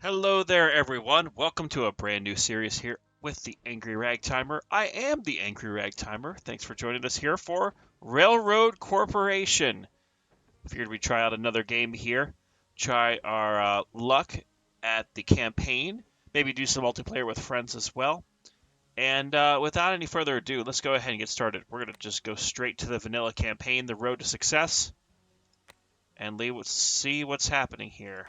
Hello there, everyone. Welcome to a brand new series here with the Angry Ragtimer. I am the Angry Ragtimer. Thanks for joining us here for Railroad Corporation. Figured we'd try out another game here, try our luck at the campaign, maybe do some multiplayer with friends as well. And without any further ado, let's go ahead and get started. We're going to just go straight to the vanilla campaign, the road to success, and let's see what's happening here.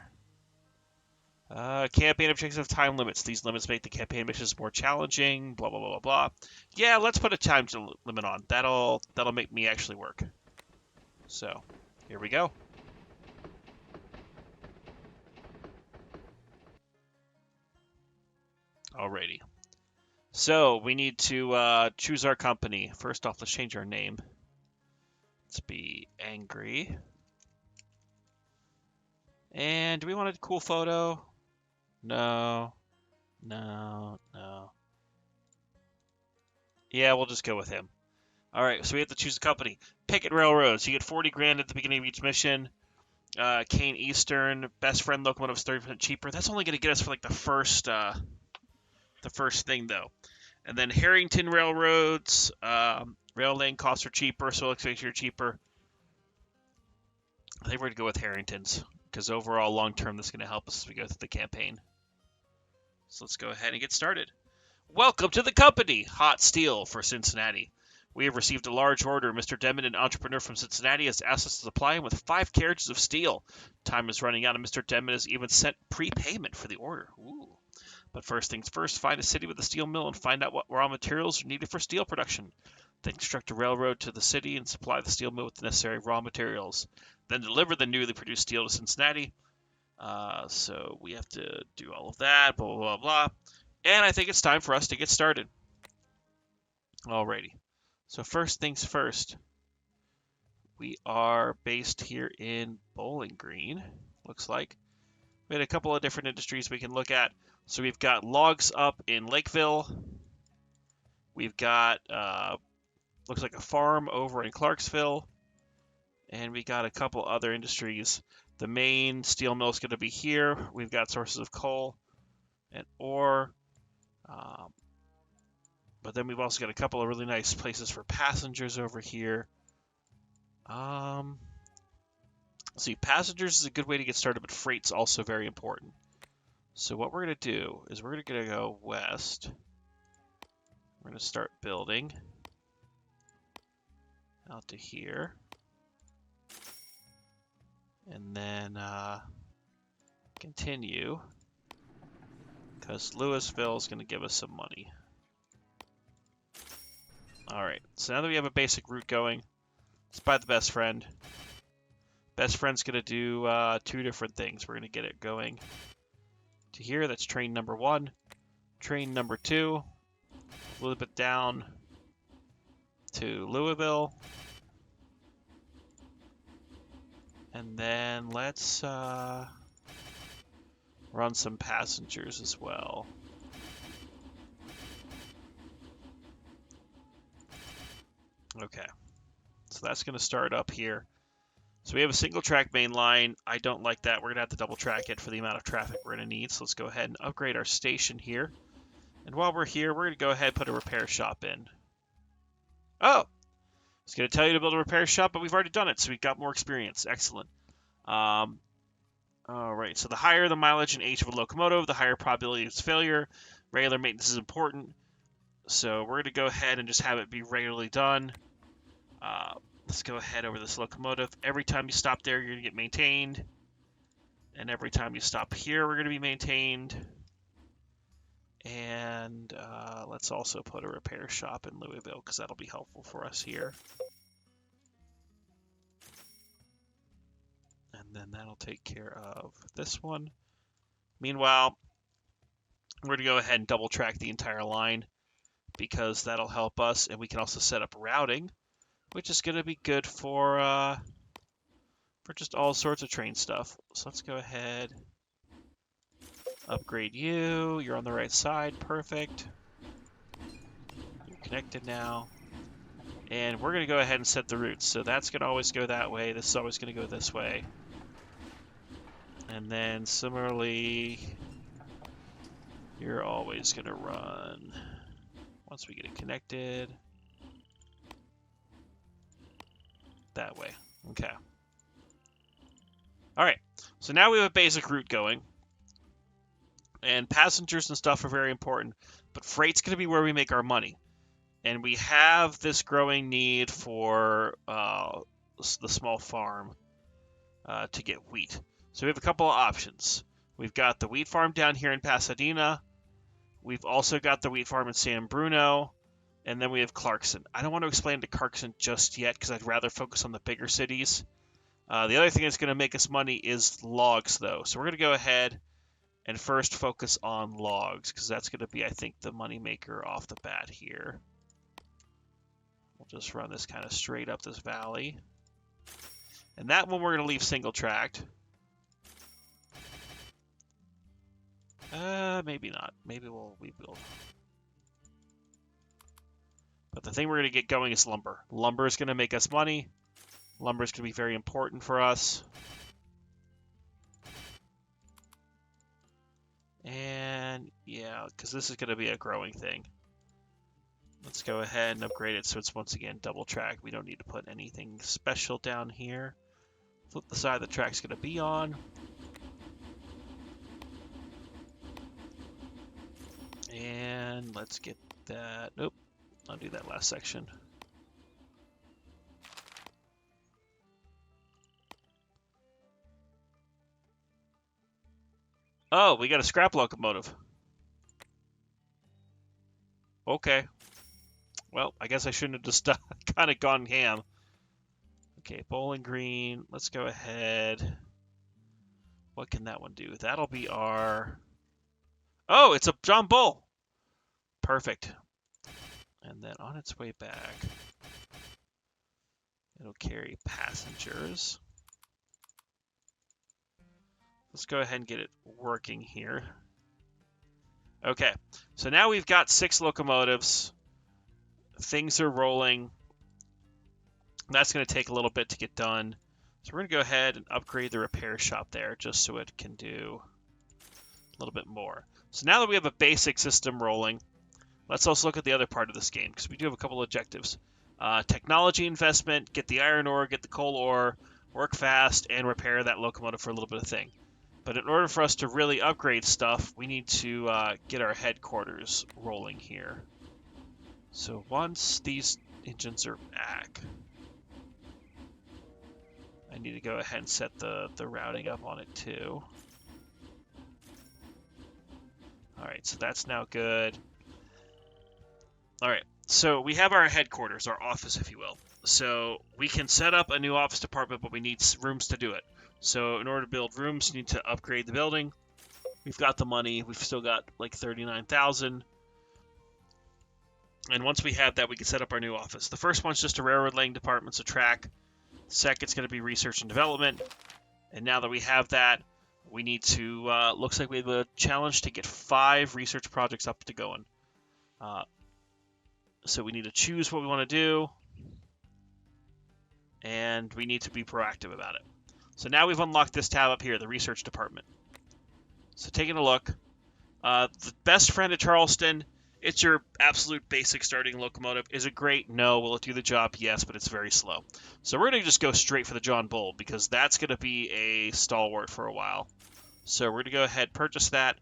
Campaign objectives have time limits. These limits make the campaign missions more challenging. Blah blah blah blah blah. Yeah, let's put a time limit on. That'll make me actually work. So, here we go. Alrighty. So we need to choose our company. First off, let's change our name. Let's be Angry. And do we want a cool photo? No. No. Yeah, we'll just go with him. All right, so we have to choose a company. Picket Railroads. You get 40 grand at the beginning of each mission. Kane Eastern, best friend locomotive is 30% cheaper. That's only going to get us for like the first thing though. And then Harrington Railroads. Rail lane costs are cheaper, so let's make sure cheaper. I think we're going to go with Harrington's because overall, long term, this is going to help us as we go through the campaign. So let's go ahead and get started. Welcome to the company, Hot Steel for Cincinnati. We have received a large order. Mr. Denman, an entrepreneur from Cincinnati, has asked us to supply him with 5 carriages of steel. Time is running out, and Mr. Denman has even sent prepayment for the order. Ooh. But first things first, find a city with a steel mill and find out what raw materials are needed for steel production. Then construct a railroad to the city and supply the steel mill with the necessary raw materials. Then deliver the newly produced steel to Cincinnati. So we have to do all of that, blah, blah, blah, blah. And I think it's time for us to get started. Alrighty. So first things first. We are based here in Bowling Green, looks like. We had a couple of different industries we can look at. So we've got logs up in Lakeville. We've got, looks like a farm over in Clarksville. And we got a couple other industries. The main steel mill is going to be here. We've got sources of coal and ore. But then we've also got a couple of really nice places for passengers over here. See, passengers is a good way to get started, but freight's also very important. So what we're going to do is we're going to go west. We're going to start building out to here. And then continue, because Louisville is going to give us some money. Alright, so now that we have a basic route going, let's buy the best friend. Best friend's going to do 2 different things. We're going to get it going to here. That's train number 1. Train number 2, a little bit down to Louisville. And then let's run some passengers as well. Okay, so that's going to start up here. So we have a single track main line. I don't like that. We're going to have to double track it for the amount of traffic we're going to need. So let's go ahead and upgrade our station here. And while we're here, we're going to go ahead and put a repair shop in. Oh! It's going to tell you to build a repair shop, but we've already done it, so we've got more experience. Excellent. All right, so the higher the mileage and age of a locomotive, the higher probability of its failure. Regular maintenance is important. So we're going to go ahead and just have it be regularly done. Let's go ahead over this locomotive. Every time you stop there, you're going to get maintained. And every time you stop here, we're going to be maintained. And let's also put a repair shop in Louisville, because that'll be helpful for us here. And then that'll take care of this one. Meanwhile, we're going to go ahead and double track the entire line, because that'll help us. And we can also set up routing, which is going to be good for just all sorts of train stuff. So let's go ahead. Upgrade you. You're on the right side. Perfect. You're connected now. And we're going to go ahead and set the routes. So that's going to always go that way. This is always going to go this way. And then similarly, You're always going to run once we get it connected. That way. Okay. All right. So now we have a basic route going. And passengers and stuff are very important. But freight's going to be where we make our money. And we have this growing need for the small farm to get wheat. So we have a couple of options. We've got the wheat farm down here in Pasadena. We've also got the wheat farm in San Bruno. And then we have Clarkson. I don't want to explain to Clarkson just yet because I'd rather focus on the bigger cities. The other thing that's going to make us money is logs, though. So we're going to go ahead and first focus on logs because that's going to be, I think, the money maker off the bat here. We'll just run this kind of straight up this valley. And that one we're going to leave single tracked. Maybe not. Maybe we'll rebuild. But the thing we're going to get going is lumber. Lumber is going to make us money. Lumber is going to be very important for us. And yeah, because this is going to be a growing thing. Let's go ahead and upgrade it so it's once again double track. We don't need to put anything special down here. Flip the side the track's going to be on. And let's get that. Nope, I'll do that last section. Oh, we got a scrap locomotive. Okay. Well, I guess I shouldn't have just kind of gone ham. Okay, Bowling Green. Let's go ahead. What can that one do? That'll be our... Oh, it's a John Bull. Perfect. And then on its way back, it'll carry passengers. Let's go ahead and get it working here. Okay, so now we've got 6 locomotives. Things are rolling. That's going to take a little bit to get done. So we're going to go ahead and upgrade the repair shop there just so it can do a little bit more. So now that we have a basic system rolling, let's also look at the other part of this game because we do have a couple of objectives. Technology investment, get the iron ore, get the coal ore, work fast, and repair that locomotive for a little bit of thing. But in order for us to really upgrade stuff, we need to get our headquarters rolling here. So once these engines are back, I need to go ahead and set the routing up on it too. Alright, so that's now good. Alright, so we have our headquarters, our office if you will. So we can set up a new office department, but we need rooms to do it. So in order to build rooms, you need to upgrade the building. We've got the money. We've still got like 39,000. And once we have that, we can set up our new office. The first one's just a railroad laying department, so track. Second's going to be research and development. And now that we have that, we need to, looks like we have a challenge to get 5 research projects up to going. So we need to choose what we want to do. And we need to be proactive about it. So now we've unlocked this tab up here, the research department. So taking a look, the best friend of Charleston, it's your absolute basic starting locomotive. Is it great? No. Will it do the job? Yes, but it's very slow. So we're going to just go straight for the John Bull because that's going to be a stalwart for a while. So we're going to go ahead, purchase that,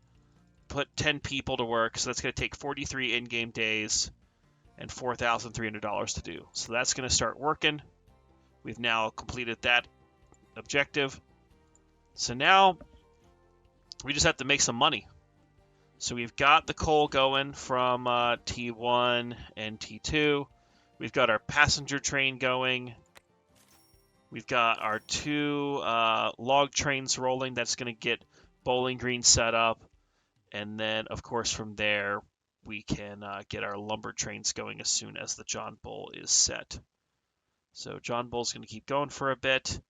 put 10 people to work. So that's going to take 43 in-game days and $4,300 to do. So that's going to start working. We've now completed that objective. So now we just have to make some money. So we've got the coal going from T1 and T2. We've got our passenger train going. We've got our 2 log trains rolling. That's going to get Bowling Green set up. And then, of course, from there, we can get our lumber trains going as soon as the John Bull is set. So John Bull's going to keep going for a bit.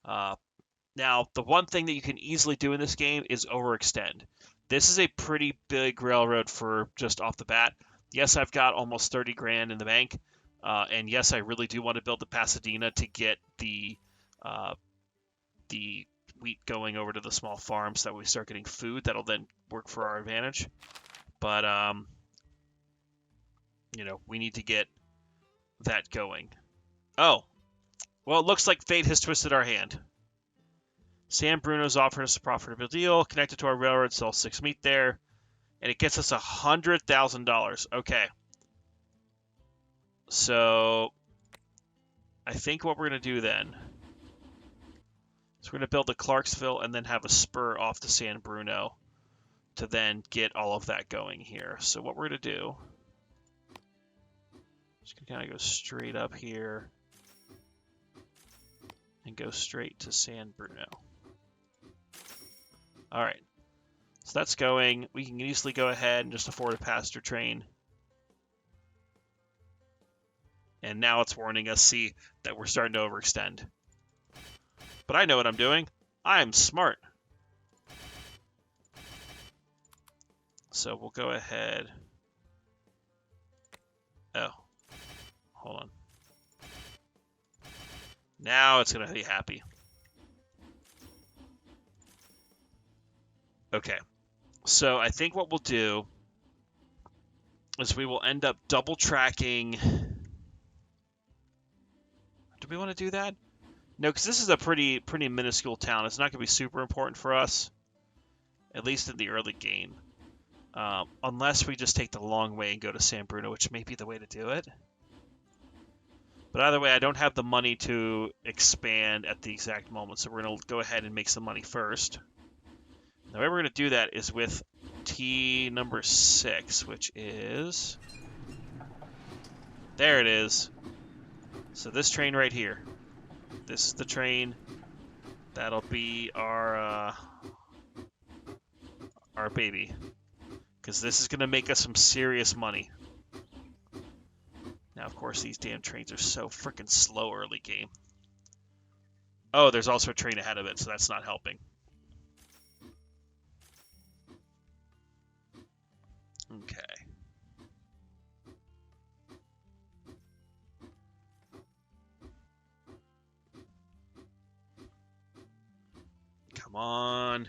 Now, the one thing that you can easily do in this game is overextend. This is a pretty big railroad for just off the bat. Yes, I've got almost 30 grand in the bank. And yes, I really do want to build the Pasadena to get the wheat going over to the small farms so that we start getting food. That'll then work for our advantage. But, you know, we need to get that going. Oh, well, it looks like fate has twisted our hand. San Bruno's offered us a profitable deal, connected to our railroad, sell 6 meat there, and it gets us $100,000. Okay. So, I think what we're going to do then is we're going to build a Clarksville and then have a spur off to San Bruno to then get all of that going here. So what we're going to do, just going to kind of go straight up here and go straight to San Bruno. All right, so that's going. We can easily go ahead and just afford a passenger train. And now it's warning us, see, that we're starting to overextend. But I know what I'm doing. I'm smart. So we'll go ahead. Oh, hold on. Now it's going to be happy. Okay, so I think what we'll do is we will end up double tracking. Do we want to do that? No, because this is a pretty minuscule town. It's not going to be super important for us, at least in the early game. Unless we just take the long way and go to San Bruno, which may be the way to do it. But either way, I don't have the money to expand at the exact moment, so we're going to go ahead and make some money first. The way we're going to do that is with T number 6, which is... There it is. So this train right here. This is the train. That'll be our baby. Because this is going to make us some serious money. Now, of course, these damn trains are so freaking slow early game. Oh, there's also a train ahead of it, so that's not helping. Okay. Come on.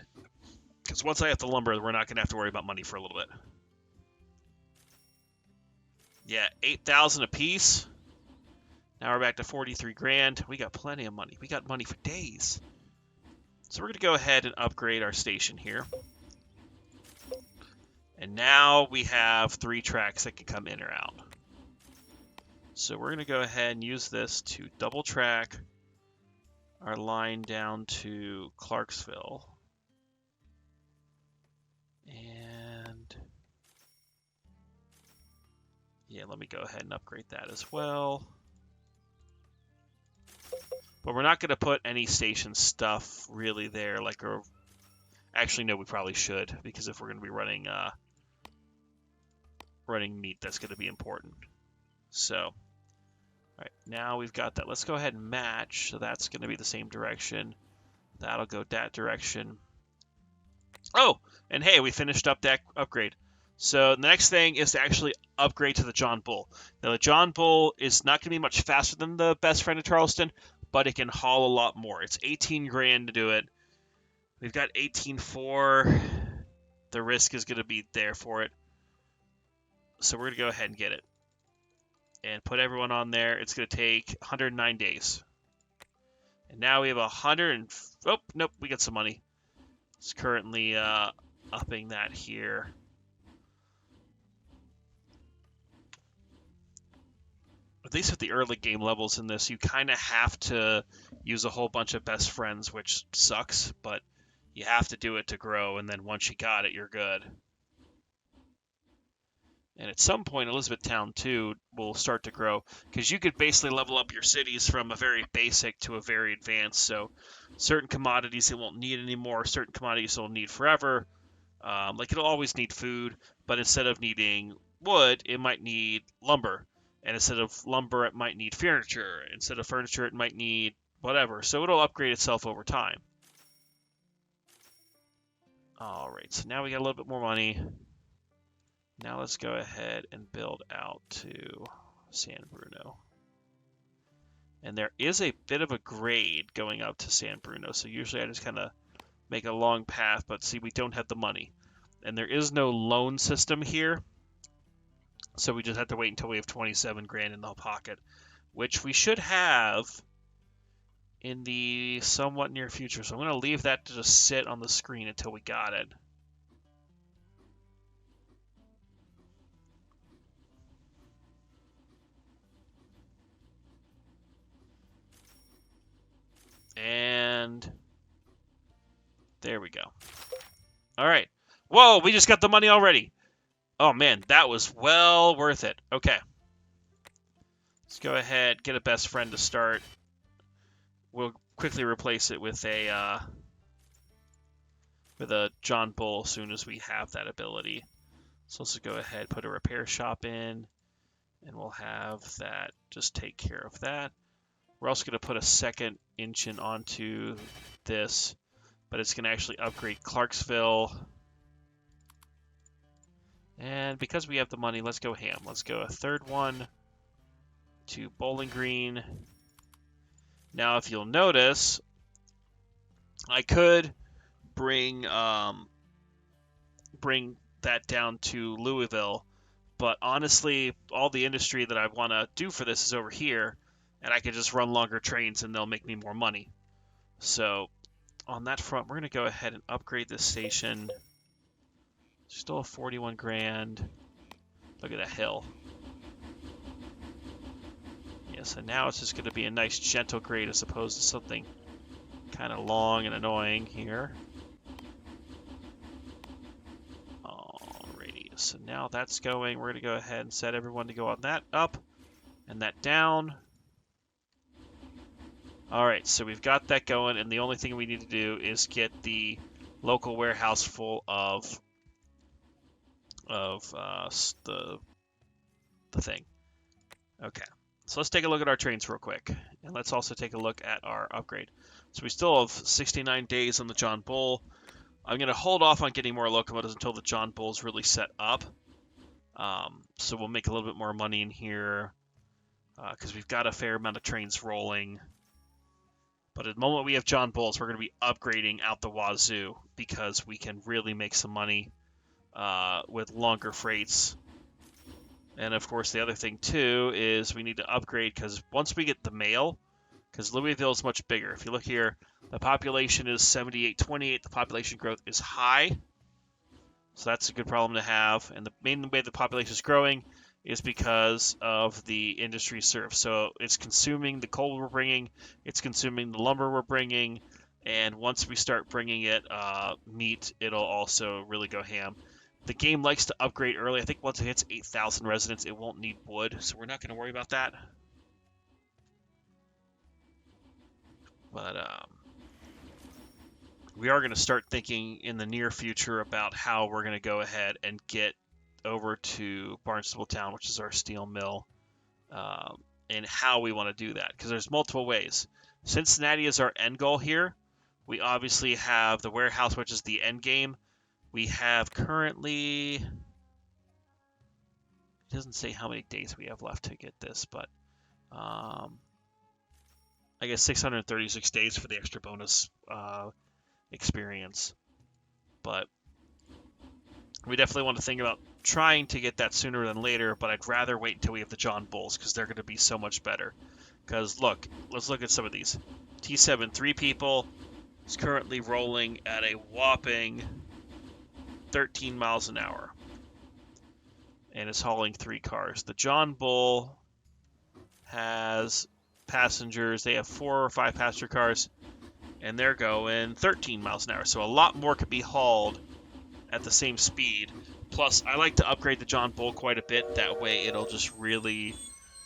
Because once I have the lumber, we're not going to have to worry about money for a little bit. Yeah, 8,000 apiece. Now we're back to 43 grand. We got plenty of money. We got money for days. So we're going to go ahead and upgrade our station here. And now we have 3 tracks that can come in or out. So we're going to go ahead and use this to double track our line down to Clarksville. And yeah, let me go ahead and upgrade that as well. But we're not going to put any station stuff really there. Like, actually, no, we probably should, because if we're going to be running meat, that's going to be important. So, all right, now we've got that. Let's go ahead and match. So that's going to be the same direction. That'll go that direction. Oh, and hey, we finished up that upgrade. So the next thing is to actually upgrade to the John Bull. Now, the John Bull is not going to be much faster than the best friend of Charleston, but it can haul a lot more. It's 18 grand to do it. We've got 18.4. The risk is going to be there for it. So we're going to go ahead and get it. And put everyone on there. It's going to take 109 days. And now we have 100 and... Oh, nope, we got some money. It's currently upping that here. At least with the early game levels in this, you kind of have to use a whole bunch of best friends, which sucks, but you have to do it to grow, and then once you got it, you're good. And at some point, Elizabethtown, too, will start to grow, because you could basically level up your cities from a very basic to a very advanced, so certain commodities it won't need anymore, certain commodities it'll need forever. Like, it'll always need food, but instead of needing wood, it might need lumber. And instead of lumber, it might need furniture. Instead of furniture, it might need whatever. So it'll upgrade itself over time. All right, so now we got a little bit more money. Now let's go ahead and build out to San Bruno. And there is a bit of a grade going up to San Bruno. So usually I just kind of make a long path, but see, we don't have the money. And there is no loan system here, so we just have to wait until we have 27 grand in the pocket, which we should have in the somewhat near future. So I'm going to leave that to just sit on the screen until we got it. And there we go. All right. Whoa, we just got the money already. Oh, man, that was well worth it. Okay. Let's go ahead, get a best friend to start. We'll quickly replace it with a John Bull as soon as we have that ability. So let's go ahead, put a repair shop in, and we'll have that just take care of that. We're also going to put a second engine onto this, but it's going to actually upgrade Clarksville. And because we have the money, let's go ham. Let's go a third one to Bowling Green. Now, if you'll notice, I could bring that down to Louisville, but honestly, all the industry that I want to do for this is over here, and I could just run longer trains and they'll make me more money. So on that front, we're going to go ahead and upgrade this station. Still 41 grand. Look at that hill. Yeah, so now it's just going to be a nice gentle grade as opposed to something kind of long and annoying here. Alrighty, so now that's going. We're going to go ahead and set everyone to go on that up and that down. Alright, so we've got that going, and the only thing we need to do is get the local warehouse full of the thing. Okay, so let's take a look at our trains real quick, and let's also take a look at our upgrade. So we still have 69 days on the John Bull. I'm going to hold off on getting more locomotives until the John Bull's really set up. So we'll make a little bit more money in here because we've got a fair amount of trains rolling. But at the moment we have John Bulls, we're going to be upgrading out the wazoo because we can really make some money with longer freights. And of course, the other thing too is we need to upgrade because once we get the mail, because Louisville is much bigger. If you look here, the population is 7828. The population growth is high. So that's a good problem to have. And the main way the population is growing is because of the industry served. So it's consuming the coal we're bringing, it's consuming the lumber we're bringing, and once we start bringing it meat, it'll also really go ham. The game likes to upgrade early. I think once it hits 8,000 residents, it won't need wood, so we're not going to worry about that. But we are going to start thinking in the near future about how we're going to go ahead and get over to Barnstable Town, which is our steel mill, and how we want to do that, because there's multiple ways. Cincinnati is our end goal here. We obviously have the warehouse, which is the end game. We have currently, it doesn't say how many days we have left to get this, but I guess 636 days for the extra bonus experience. But we definitely want to think about trying to get that sooner than later, but I'd rather wait until we have the John Bulls because they're going to be so much better. Because look, let's look at some of these. T7, 3 people, is currently rolling at a whopping 13 miles an hour and is hauling 3 cars. The John Bull has passengers. They have 4 or 5 passenger cars, and they're going 13 miles an hour. So a lot more could be hauled at the same speed. Plus, I like to upgrade the John Bull quite a bit. That way, it'll just really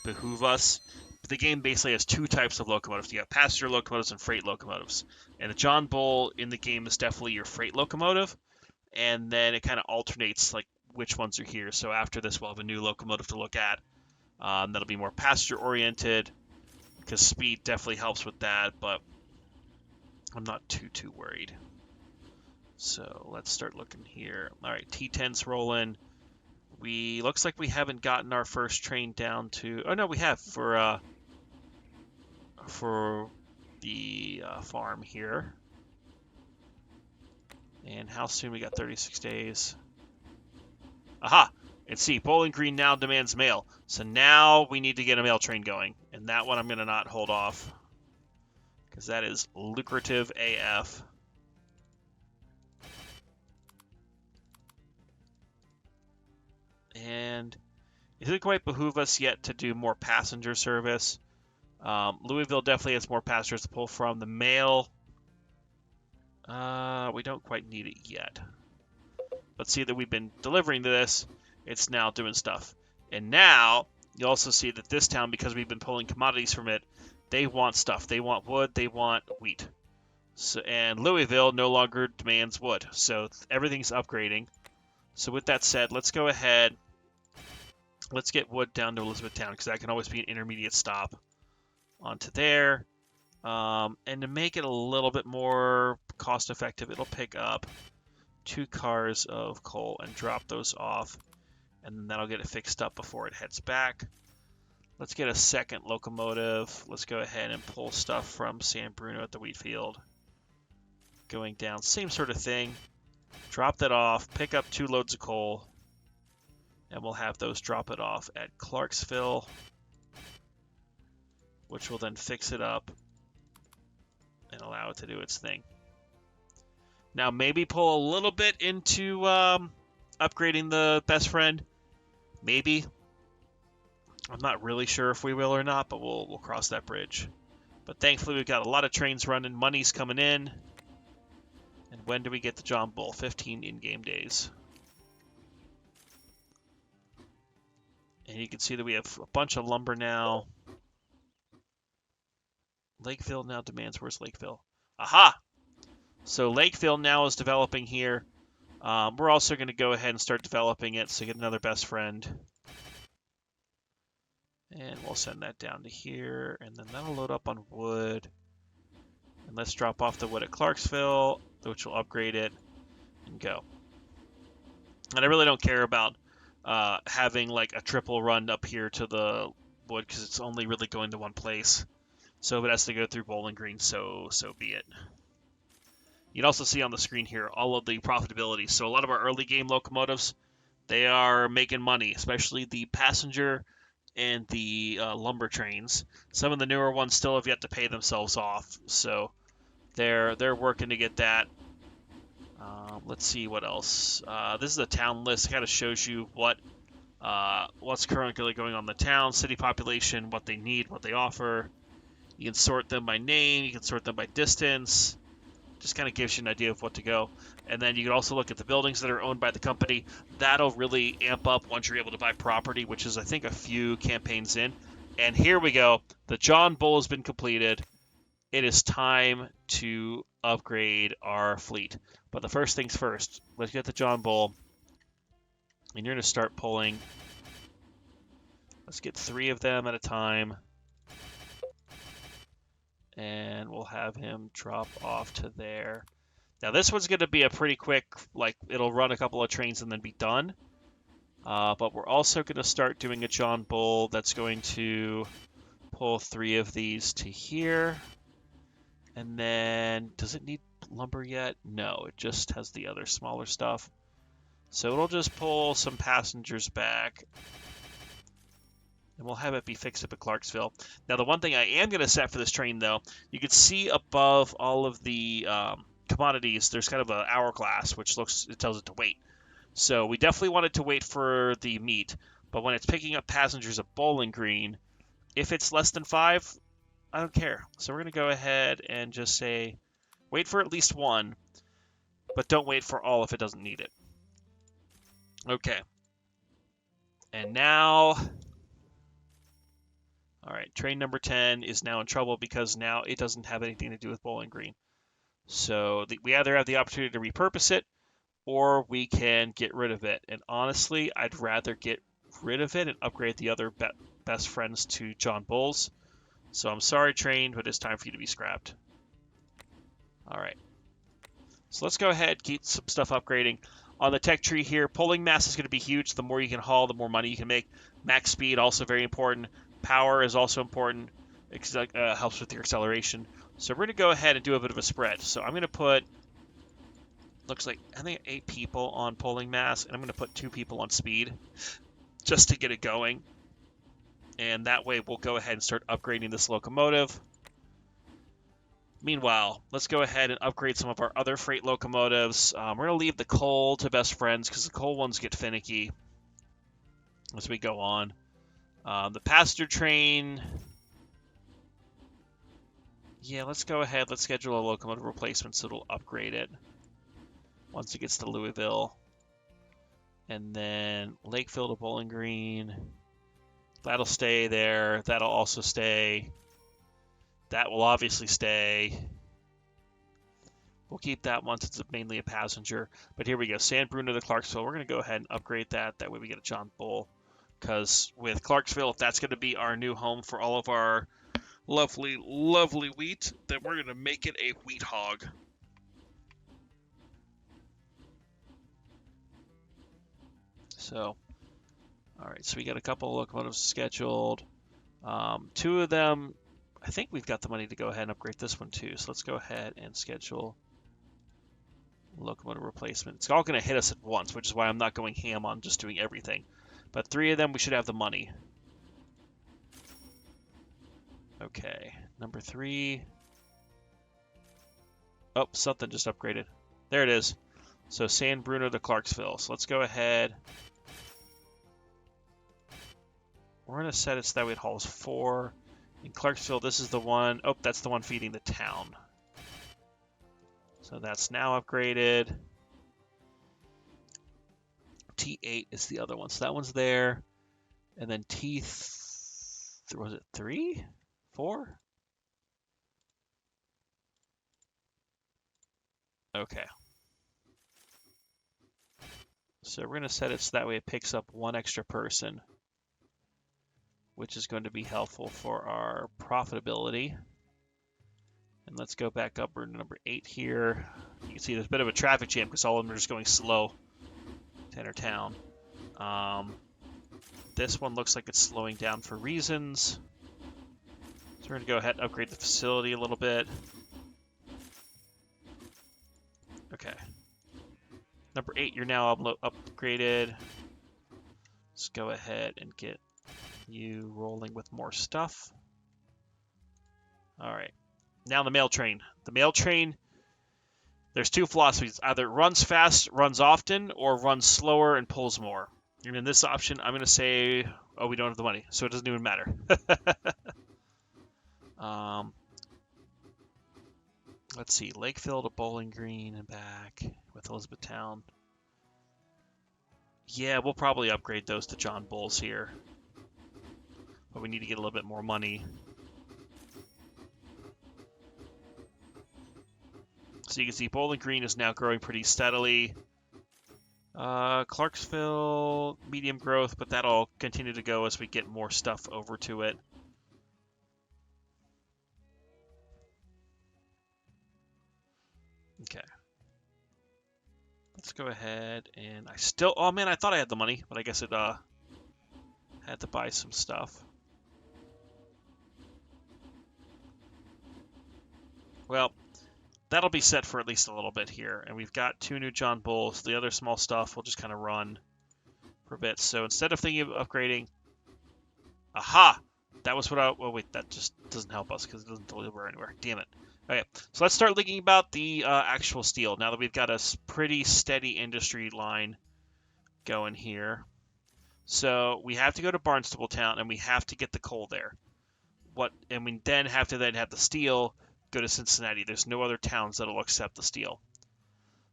behoove us. But the game basically has 2 types of locomotives. You have passenger locomotives and freight locomotives. And the John Bull in the game is definitely your freight locomotive. And then it kind of alternates like which ones are here. So after this, we'll have a new locomotive to look at. That'll be more passenger oriented because speed definitely helps with that, but I'm not too worried. So let's start looking here. All right, T10's rolling. Looks like we haven't gotten our first train down to. Oh no, we have for the farm here. And how soon? We got 36 days. Aha! And see, Bowling Green now demands mail. So now we need to get a mail train going. And that one I'm going to not hold off. Because that is lucrative AF. And it doesn't quite behoove us yet to do more passenger service. Louisville definitely has more passengers to pull from. The mail, we don't quite need it yet. But see that we've been delivering to this, it's now doing stuff. And now, you also see that this town, because we've been pulling commodities from it, they want stuff. They want wood, they want wheat. So, and Louisville no longer demands wood. So everything's upgrading. So with that said, let's go ahead. Let's get wood down to Elizabethtown, because that can always be an intermediate stop onto there. And to make it a little bit more cost effective, it'll pick up 2 cars of coal and drop those off, and then that'll get it fixed up before it heads back. Let's get a second locomotive. Let's go ahead and pull stuff from San Bruno at the wheat field. Going down, same sort of thing. Drop that off, pick up 2 loads of coal, and we'll have those drop it off at Clarksville, which will then fix it up and allow it to do its thing. Now maybe pull a little bit into upgrading the best friend. Maybe. I'm not really sure if we will or not, but we'll cross that bridge. But thankfully we've got a lot of trains running. Money's coming in. And when do we get the John Bull? 15 in-game days. And you can see that we have a bunch of lumber now. Lakeville now demands. Where's Lakeville? Aha! So Lakeville now is developing here. We're also going to go ahead and start developing it, so get another best friend. And we'll send that down to here, and then that'll load up on wood. And let's drop off the wood at Clarksville, which will upgrade it, and go. And I really don't care about having like a triple run up here to the wood, because it's only really going to one place. So if it has to go through Bowling Green, so be it. You'd also see on the screen here all of the profitability. So a lot of our early game locomotives, they are making money, especially the passenger and the lumber trains. Some of the newer ones still have yet to pay themselves off, so they're working to get that. Let's see what else. This is a town list. It kind of shows you what's currently going on in the town, city population, what they need, what they offer. You can sort them by name. You can sort them by distance. Just kind of gives you an idea of what to go. And then you can also look at the buildings that are owned by the company. That'll really amp up once you're able to buy property, which is, I think, a few campaigns in. And here we go. The John Bull has been completed. It is time to upgrade our fleet. But the first things first, let's get the John Bull. And you're going to start pulling. Let's get 3 of them at a time. And we'll have him drop off to there. Now this one's going to be a pretty quick, like it'll run a couple of trains and then be done. But we're also going to start doing a John Bull that's going to pull 3 of these to here. And then, does it need lumber yet? No, it just has the other smaller stuff. So it'll just pull some passengers back. And we'll have it be fixed up at Clarksville. Now, the one thing I am going to set for this train, though, you can see above all of the commodities, there's kind of an hourglass, which it tells it to wait. So we definitely want it to wait for the meat. But when it's picking up passengers at Bowling Green, if it's less than 5, I don't care. So we're going to go ahead and just say, wait for at least 1, but don't wait for all if it doesn't need it. Okay. And now... All right, train number 10 is now in trouble because now it doesn't have anything to do with Bowling Green. So we either have the opportunity to repurpose it or we can get rid of it. And honestly, I'd rather get rid of it and upgrade the other best friends to John Bulls. So I'm sorry, train, but it's time for you to be scrapped. All right. So let's go ahead, keep some stuff upgrading. On the tech tree here, pulling mass is going to be huge. The more you can haul, the more money you can make. Max speed, also very important. Power is also important. It helps with your acceleration. So we're going to go ahead and do a bit of a spread. So I'm going to put Looks like I think 8 people on pulling mass, and I'm going to put 2 people on speed just to get it going. And that way we'll go ahead and start upgrading this locomotive. Meanwhile, let's go ahead and upgrade some of our other freight locomotives. We're going to leave the coal to best friends because the coal ones get finicky as we go on. The passenger train... Yeah, let's go ahead. Let's schedule a locomotive replacement so it'll upgrade it once it gets to Louisville. And then Lakeville to Bowling Green. That'll stay there. That'll also stay. That will obviously stay. We'll keep that one since it's mainly a passenger. But here we go. San Bruno to Clarksville. We're going to go ahead and upgrade that. That way we get a John Bull. Because with Clarksville, if that's going to be our new home for all of our lovely, lovely wheat, then we're going to make it a wheat hog. So, all right. So we got a couple of locomotives scheduled. 2 of them, I think we've got the money to go ahead and upgrade this one too. So let's go ahead and schedule locomotive replacement. It's all going to hit us at once, which is why I'm not going ham on just doing everything. But 3 of them, we should have the money. Okay, number 3. Oh, something just upgraded. There it is. So San Bruno to Clarksville. So let's go ahead. We're going to set it so that way it hauls 4. In Clarksville, this is the one. Oh, that's the one feeding the town. So that's now upgraded. T8 is the other one. So that one's there. And then was it 3? 4? Okay. So we're going to set it so that way it picks up 1 extra person, which is going to be helpful for our profitability. And let's go back up to number 8 here. You can see there's a bit of a traffic jam because all of them are just going slow to enter town. This one looks like it's slowing down for reasons. So we're going to go ahead and upgrade the facility a little bit. Okay. Number 8, you're now upgraded. Let's go ahead and get you rolling with more stuff. All right. Now the mail train. The mail train, there's 2 philosophies. Either it runs fast, runs often, or runs slower and pulls more. And in this option, I'm going to say, oh, we don't have the money, so it doesn't even matter. Let's see, Lakeville to Bowling Green and back with Elizabethtown. Yeah, we'll probably upgrade those to John Bulls here. But we need to get a little bit more money. So you can see Bowling Green is now growing pretty steadily. Clarksville, medium growth, but that'll continue to go as we get more stuff over to it. Okay. Let's go ahead and oh man, I thought I had the money, but I guess it had to buy some stuff. Well, that'll be set for at least a little bit here, and we've got 2 new John Bulls. The other small stuff will just kind of run for a bit. So instead of thinking of upgrading, aha, that was what well, wait, that just doesn't help us because it doesn't deliver anywhere. Damn it. Okay, so let's start thinking about the actual steel now that we've got a pretty steady industry line going here. So we have to go to Barnstabletown and we have to get the coal there. And we then have to have the steel go to Cincinnati. There's no other towns that'll accept the steel.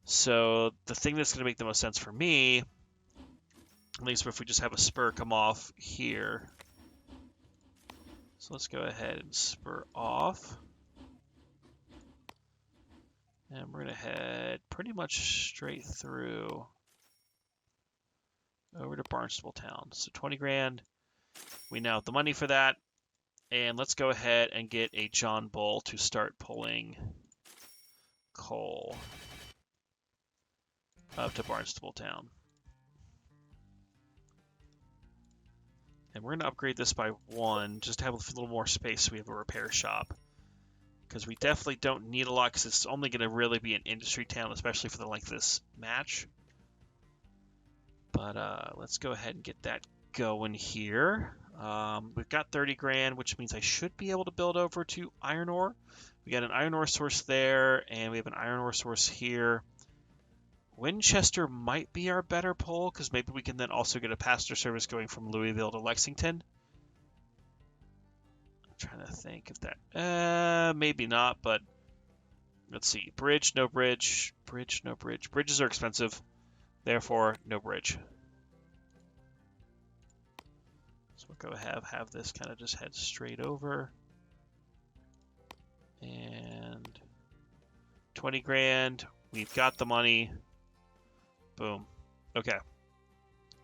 So the thing that's going to make the most sense for me, at least if we just have a spur come off here. So let's go ahead and spur off. And we're going to head pretty much straight through over to Barnstabletown. So 20 grand. We now have the money for that. And let's go ahead and get a John Bull to start pulling coal up to Barnstabletown. And we're going to upgrade this by 1, just to have a little more space so we have a repair shop. because we definitely don't need a lot because it's only going to really be an industry town, especially for the length of this match. But let's go ahead and get that going here. We've got 30 grand, which means I should be able to build over to iron ore. We got an iron ore source there, and we have an iron ore source here. Winchester might be our better pull, because maybe we can then also get a passenger service going from Louisville to Lexington. I'm trying to think if that... maybe not, but... Let's see. Bridge, no bridge. Bridge, no bridge. Bridges are expensive. Therefore, no bridge. So we'll go have this kind of just head straight over. And 20 grand. We've got the money. Boom. Okay.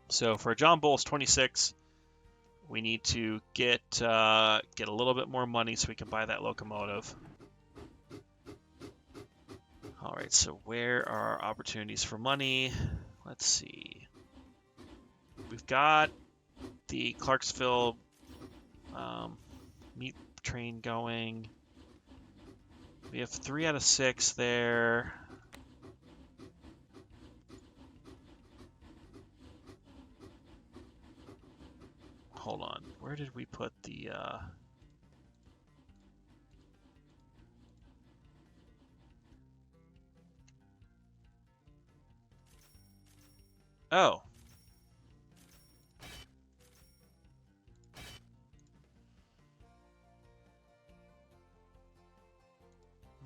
So for John Bull's 26, we need to get a little bit more money so we can buy that locomotive. All right, so where are our opportunities for money? Let's see. We've got the Clarksville meat train going. We have 3 out of 6 there. Hold on. Where did we put the... Oh.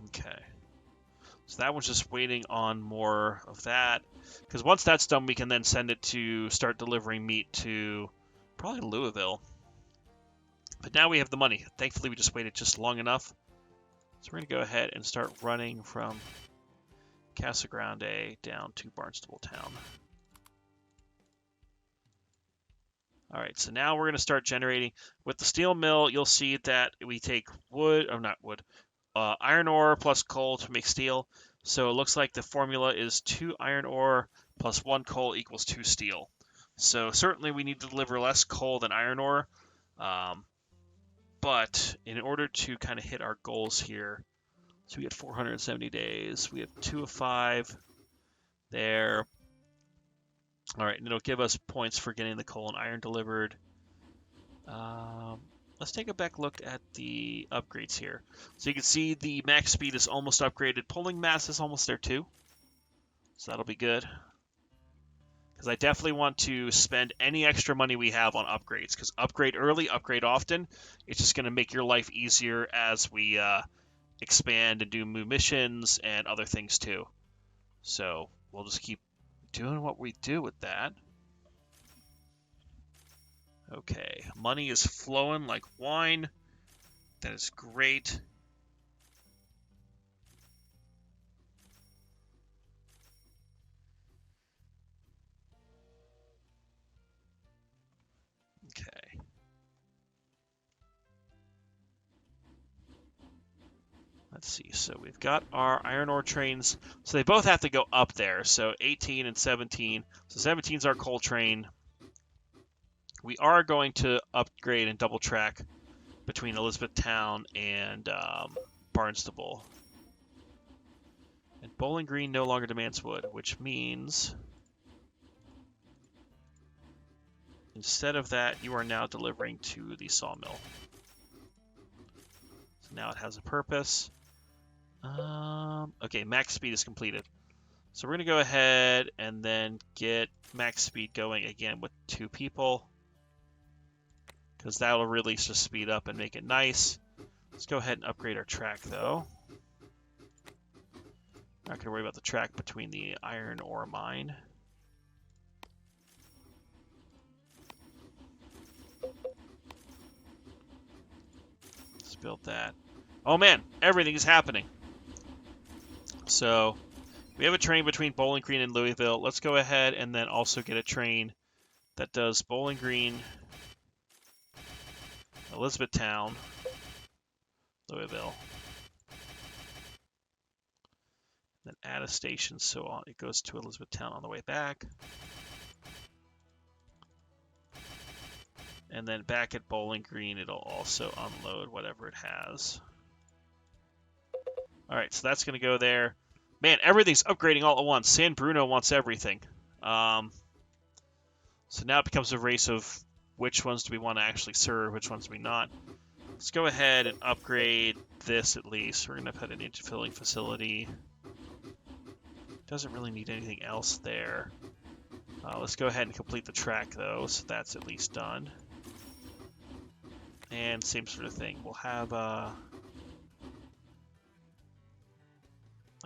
Okay. So that one's just waiting on more of that. Because once that's done, we can then send it to start delivering meat to probably Louisville. But now we have the money. Thankfully, we just waited just long enough. So we're going to go ahead and start running from Casa Grande down to Barnstable Town. All right, so now we're going to start generating. With the steel mill, you'll see that we take iron ore plus coal to make steel. So it looks like the formula is 2 iron ore plus 1 coal equals 2 steel. So certainly we need to deliver less coal than iron ore. But in order to kind of hit our goals here, so we get 470 days. We have 2 of 5 there. All right, and it'll give us points for getting the coal and iron delivered. Let's take a back look at the upgrades here. So you can see the max speed is almost upgraded. Pulling mass is almost there too. So that'll be good. Because I definitely want to spend any extra money we have on upgrades. Because upgrade early, upgrade often. It's just going to make your life easier as we expand and do new missions and other things too. So we'll just keep doing what we do with that. Okay, money is flowing like wine. That is great. Okay. Let's see, so we've got our iron ore trains. So they both have to go up there, so 18 and 17. So 17 is our coal train. We are going to upgrade and double track between Elizabethtown and Barnstable. And Bowling Green no longer demands wood, which means instead of that, you are now delivering to the sawmill. So now it has a purpose. Okay, max speed is completed. So we're going to go ahead and then get max speed going again with 2 people. Because that'll really just speed up and make it nice. Let's go ahead and upgrade our track, though. Not going to worry about the track between the iron ore mine. Let's build that. Oh man, everything is happening. So we have a train between Bowling Green and Louisville. Let's go ahead and then also get a train that does Bowling Green, Elizabethtown, Louisville. Then add a station so it goes to Elizabethtown on the way back. And then back at Bowling Green, it'll also unload whatever it has. All right, so that's going to go there. Man, everything's upgrading all at once. San Bruno wants everything. So now it becomes a race of which ones do we want to actually serve, which ones do we not. Let's go ahead and upgrade this at least. We're going to put an engine filling facility. Doesn't really need anything else there. Let's go ahead and complete the track, though, so that's at least done. And same sort of thing. We'll have, I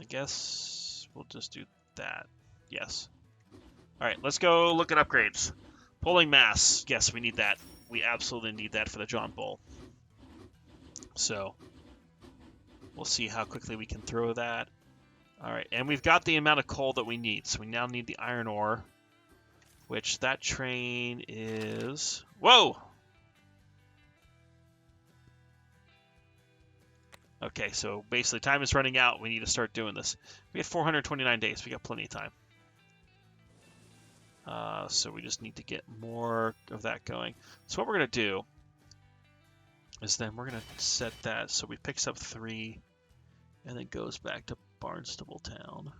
guess we'll just do that. Yes. All right, let's go look at upgrades. Pulling mass. Yes, we need that. We absolutely need that for the John Bull. So we'll see how quickly we can throw that. All right, and we've got the amount of coal that we need. So we now need the iron ore, which that train is... Whoa! Okay, so basically time is running out. We need to start doing this. We have 429 days. We got plenty of time. So we just need to get more of that going. So what we're going to do is then we're going to set that so we picks up 3 and then goes back to Barnstable Town.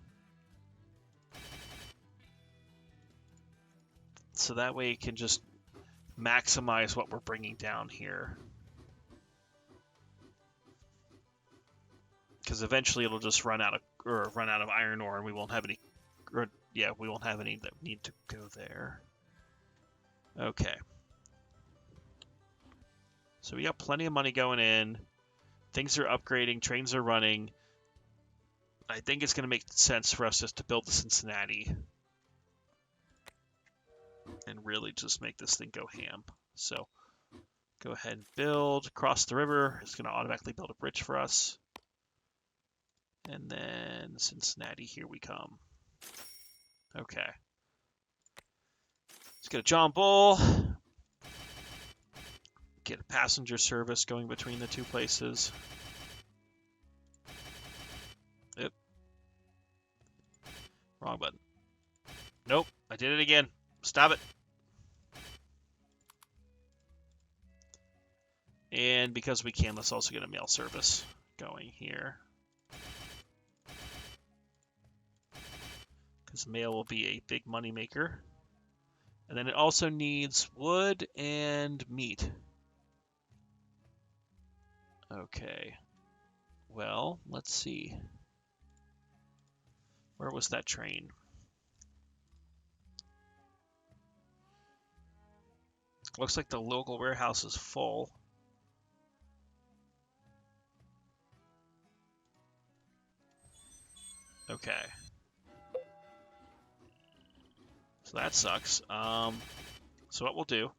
So that way it can just maximize what we're bringing down here. Because eventually it'll just run out of iron ore, and we won't have any. We won't have any that need to go there. Okay. So we got plenty of money going in. Things are upgrading. Trains are running. I think it's going to make sense for us just to build the Cincinnati and really just make this thing go ham. So go ahead and build. Cross the river. It's going to automatically build a bridge for us. And then Cincinnati, here we come. Okay. Let's get a John Bull. Get a passenger service going between the two places. Yep. Wrong button. Nope, I did it again. Stop it. And because we can, let's also get a mail service going here. Because mail will be a big money maker. And then it also needs wood and meat. Okay. Well, let's see. Where was that train? Looks like the local warehouse is full. Okay. So that sucks. So what we'll do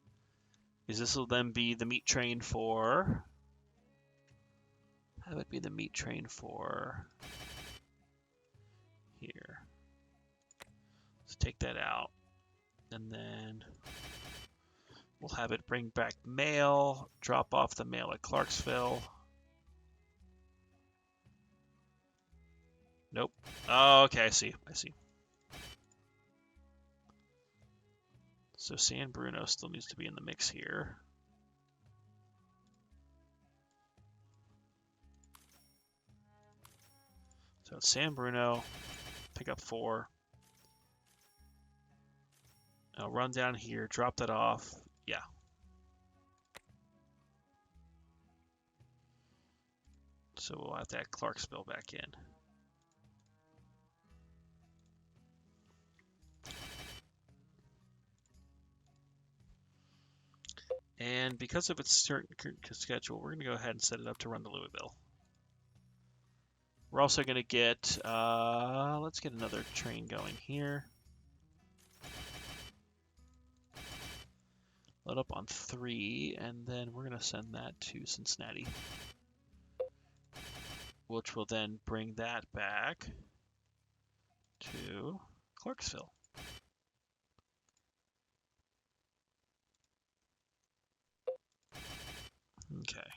is this will then be the meat train for... Have it be the meat train for... Here. Let's take that out. And then we'll have it bring back mail, drop off the mail at Clarksville. Nope. Oh, okay, I see. So San Bruno still needs to be in the mix here. So it's San Bruno, pick up 4. I'll run down here, drop that off. Yeah. So we'll have to add Clarksville back in. And because of its certain schedule, we're going to go ahead and set it up to run to Louisville. We're also going to get, let's get another train going here. Load up on 3, and then we're going to send that to Cincinnati, which will then bring that back to Clarksville. Okay.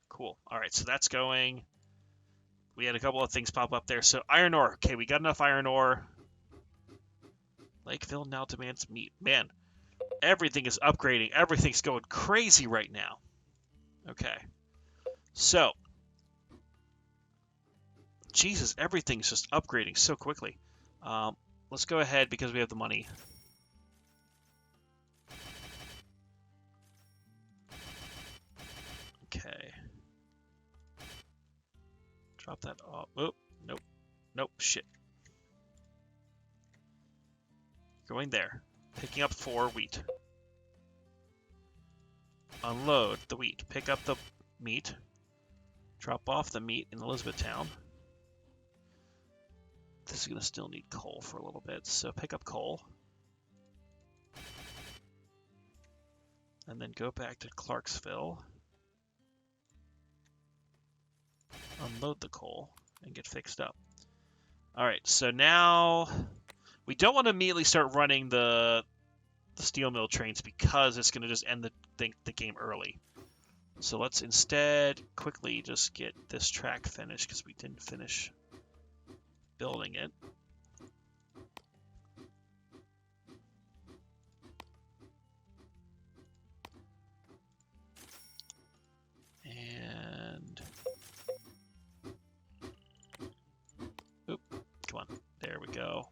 Cool. All right, so that's going. We had a couple of things pop up there. So iron ore. Okay, we got enough iron ore. Lakeville now demands meat. Man, everything is upgrading. Everything's going crazy right now. Okay. So, Jesus, everything's just upgrading so quickly. Let's go ahead because we have the money. Okay. Drop that off. Oh, nope. Nope, shit. Going there. Picking up 4 wheat. Unload the wheat. Pick up the meat. Drop off the meat in Elizabethtown. This is going to still need coal for a little bit, so pick up coal. And then go back to Clarksville. Unload the coal and get fixed up. Alright, so now we don't want to immediately start running the steel mill trains because it's going to just end the game early. So let's instead quickly just get this track finished because we didn't finish building it. And oop, come on, there we go.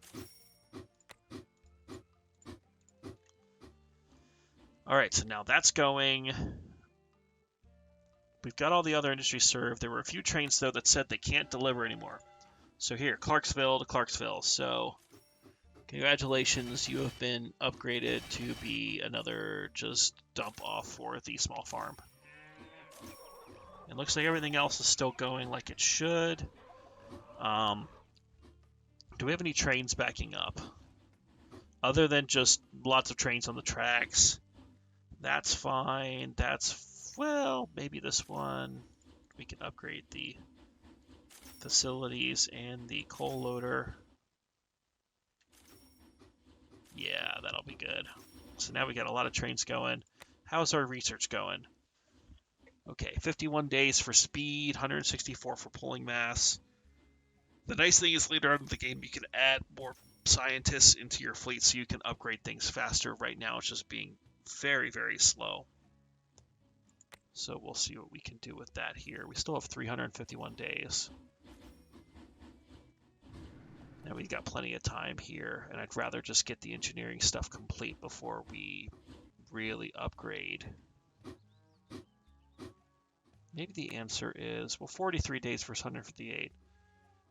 All right, so now that's going. We've got all the other industries served. There were a few trains, though, that said they can't deliver anymore. So here, Clarksville to Clarksville. So congratulations, you have been upgraded to be another just dump off for the small farm. It looks like everything else is still going like it should. Do we have any trains backing up? Other than just lots of trains on the tracks. That's fine. Well, maybe this one. We can upgrade the facilities and the coal loader. Yeah, that'll be good. So now we got a lot of trains going. How's our research going? Okay, 51 days for speed, 164 for pulling mass. The nice thing is later on in the game you can add more scientists into your fleet so you can upgrade things faster. Right now it's just being very, very slow. So we'll see what we can do with that here. We still have 351 days. And we've got plenty of time here, and I'd rather just get the engineering stuff complete before we really upgrade. Maybe the answer is, well, 43 days versus 158.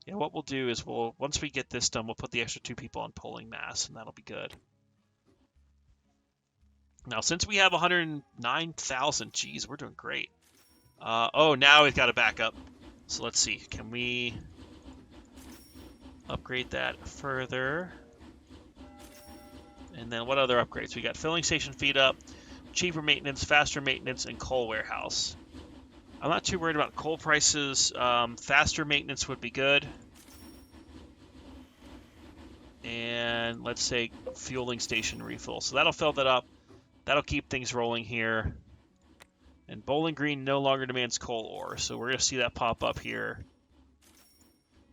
Yeah, what we'll do is once we get this done, we'll put the extra 2 people on pulling mass, and that'll be good. Now, since we have 109,000, geez, we're doing great. Oh, now we've got a backup. So let's see, can we upgrade that further? And then what other upgrades? We got filling station feed up, cheaper maintenance, faster maintenance, and coal warehouse. I'm not too worried about coal prices. Faster maintenance would be good. And let's say fueling station refill. So that'll fill that up. That'll keep things rolling here. And Bowling Green no longer demands coal ore. So we're going to see that pop up here.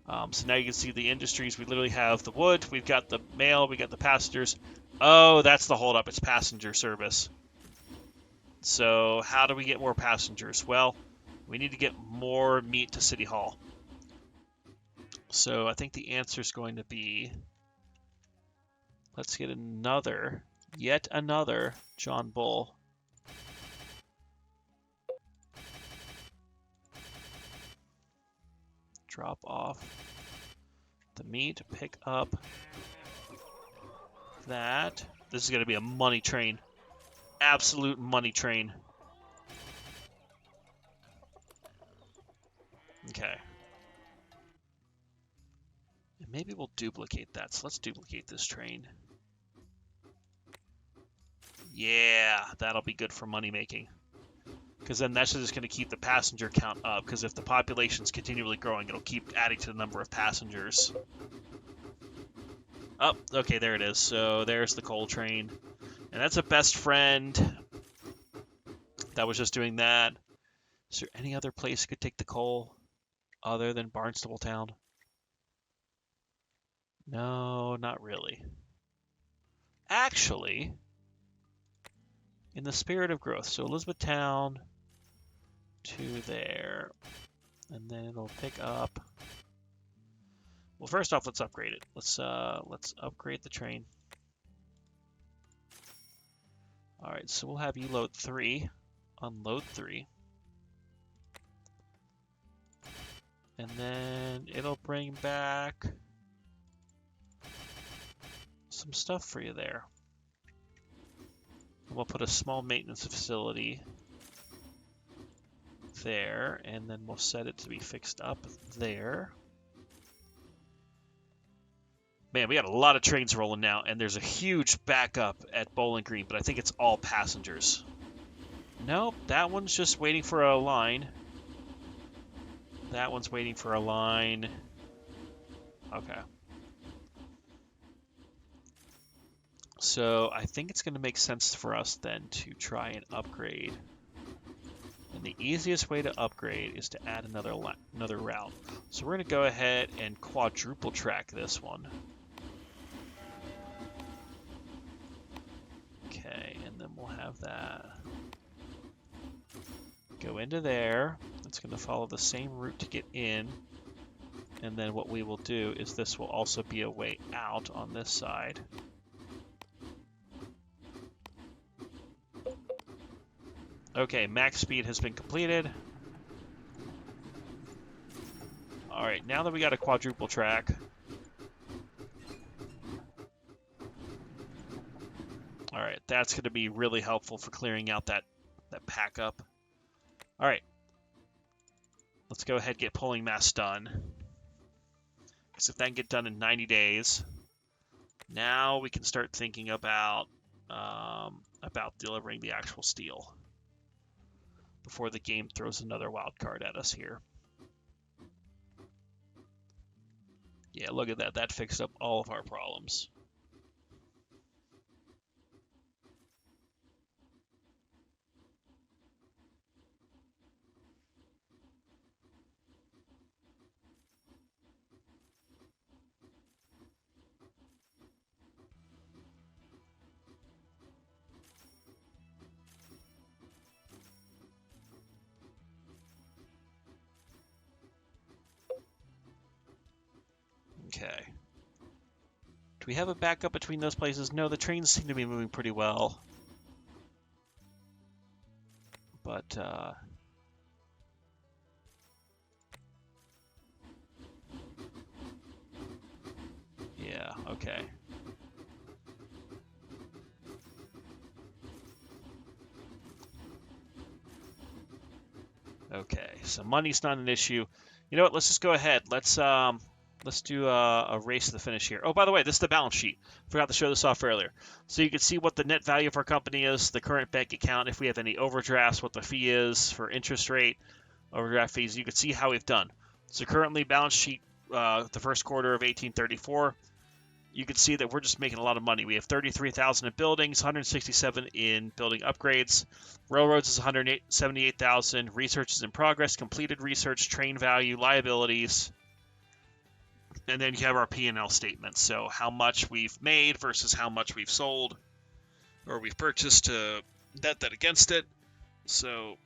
So now you can see the industries. We literally have the wood. We've got the mail. We got the passengers. Oh, that's the holdup. It's passenger service. So how do we get more passengers? Well, we need to get more meat to City Hall. So I think the answer is going to be, let's get yet another John Bull. Drop off the meat, pick up that. This is going to be a money train. Absolute money train. Okay. And maybe we'll duplicate that. So let's duplicate this train. Yeah, that'll be good for money making. Because then that's just going to keep the passenger count up. Because if the population's continually growing, it'll keep adding to the number of passengers. Oh, okay, there it is. So there's the coal train. And that's a best friend. That was just doing that. Is there any other place you could take the coal other than Barnstable Town? No, not really. Actually, in the spirit of growth, so Elizabethtown, to there. And then it'll pick up. Well, first off, let's upgrade it. Let's upgrade the train. All right, so we'll have you load 3, unload 3. And then it'll bring back some stuff for you there. We'll put a small maintenance facility there, and then we'll set it to be fixed up there. Man, we got a lot of trains rolling now, and there's a huge backup at Bowling Green, but I think it's all passengers. Nope, that one's just waiting for a line. That one's waiting for a line. Okay. So I think it's going to make sense for us then to try and upgrade. And the easiest way to upgrade is to add another route. So we're going to go ahead and quadruple track this one. Okay, and then we'll have that go into there. It's going to follow the same route to get in. And then what we will do is this will also be a way out on this side. Okay, max speed has been completed. All right, now that we got a quadruple track, all right, that's going to be really helpful for clearing out that pack up. All right, let's go ahead and get pulling mass done. Because if that can get done in 90 days, now we can start thinking about delivering the actual steel before the game throws another wild card at us here. Yeah, look at that. That fixed up all of our problems. Okay. Do we have a backup between those places? No, the trains seem to be moving pretty well. But, yeah, okay. Okay, so money's not an issue. You know what? Let's just go ahead. Let's do a race to the finish here. Oh, by the way, this is the balance sheet. Forgot to show this off earlier. So you can see what the net value of our company is, the current bank account, if we have any overdrafts, what the fee is for interest rate, overdraft fees. You can see how we've done. So currently, balance sheet, the first quarter of 1834. You can see that we're just making a lot of money. We have 33,000 in buildings, 167 in building upgrades. Railroads is 178,000. Research is in progress. Completed research, train value, liabilities. And then you have our P&L statement. So how much we've made versus how much we've sold or we've purchased to net that against it. So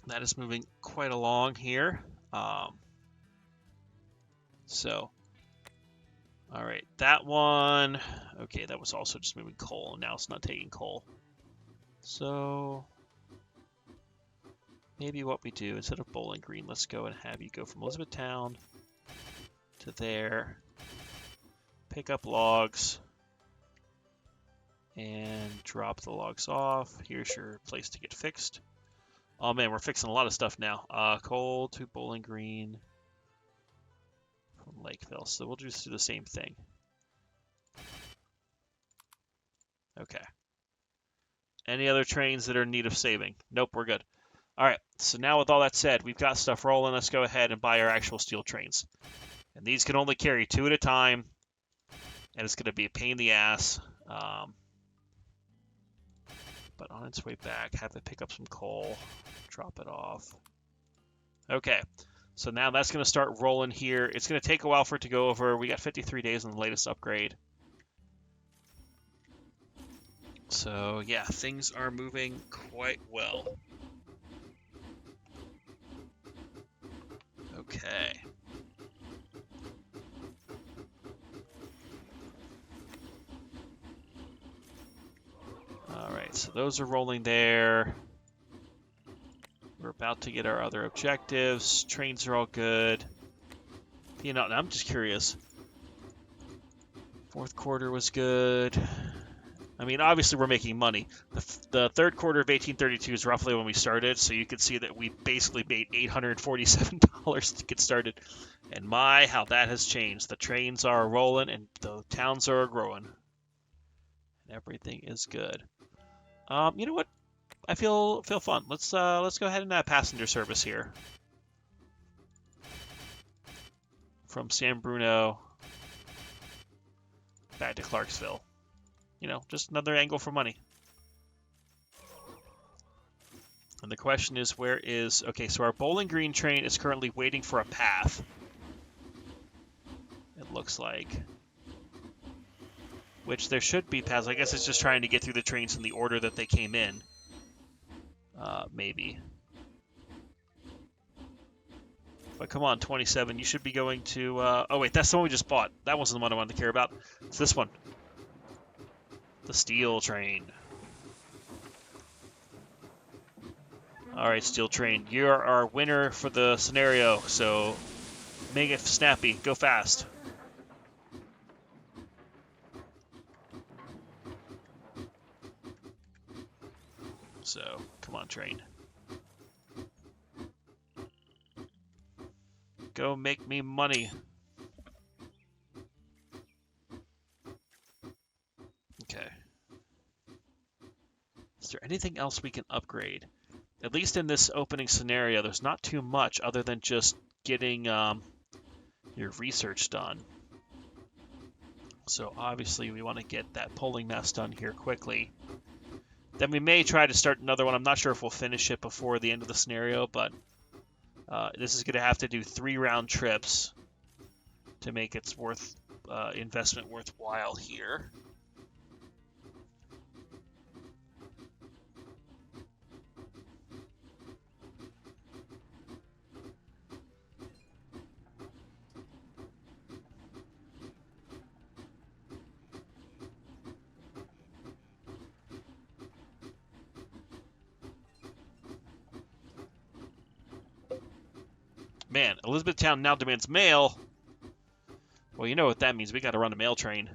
that is moving quite along here. So, all right, that one, okay, that was also just moving coal. Now it's not taking coal. So maybe what we do, instead of Bowling Green, let's go and have you go from Elizabethtown to there, pick up logs, and drop the logs off. Here's your place to get fixed. Oh man, we're fixing a lot of stuff now. Coal to Bowling Green from Lakeville. So we'll just do the same thing. Okay. Any other trains that are in need of saving? Nope, we're good. All right, so now with all that said, we've got stuff rolling. Let's go ahead and buy our actual steel trains. And these can only carry 2 at a time, and it's going to be a pain in the ass. But on its way back, have it pick up some coal, drop it off. Okay, so now that's going to start rolling here. It's going to take a while for it to go over. We got 53 days on the latest upgrade. So yeah, things are moving quite well. Okay. All right, so those are rolling there. We're about to get our other objectives. Trains are all good. You know, I'm just curious. Fourth quarter was good. I mean, obviously we're making money. The third quarter of 1832 is roughly when we started, so you can see that we basically made $847 to get started. And my, how that has changed. The trains are rolling and the towns are growing. And everything is good. You know what? I feel fun. Let's go ahead and passenger service here. From San Bruno back to Clarksville. You know, just another angle for money. And the question is, where is... Okay, so our Bowling Green train is currently waiting for a path. It looks like. Which there should be paths. I guess it's just trying to get through the trains in the order that they came in. Maybe. But come on, 27. You should be going to... Oh, wait, that's the one we just bought. That wasn't the one I wanted to care about. It's this one. The steel train. Alright, steel train. You're our winner for the scenario, so make it snappy. Go fast. So, come on, train. Go make me money. Okay. Is there anything else we can upgrade? At least in this opening scenario, there's not too much other than just getting your research done. So obviously we want to get that polling mass done here quickly. Then we may try to start another one. I'm not sure if we'll finish it before the end of the scenario, but this is going to have to do 3 round trips to make its investment worthwhile here. Man, Elizabethtown now demands mail. Well, you know what that means. We got to run a mail train.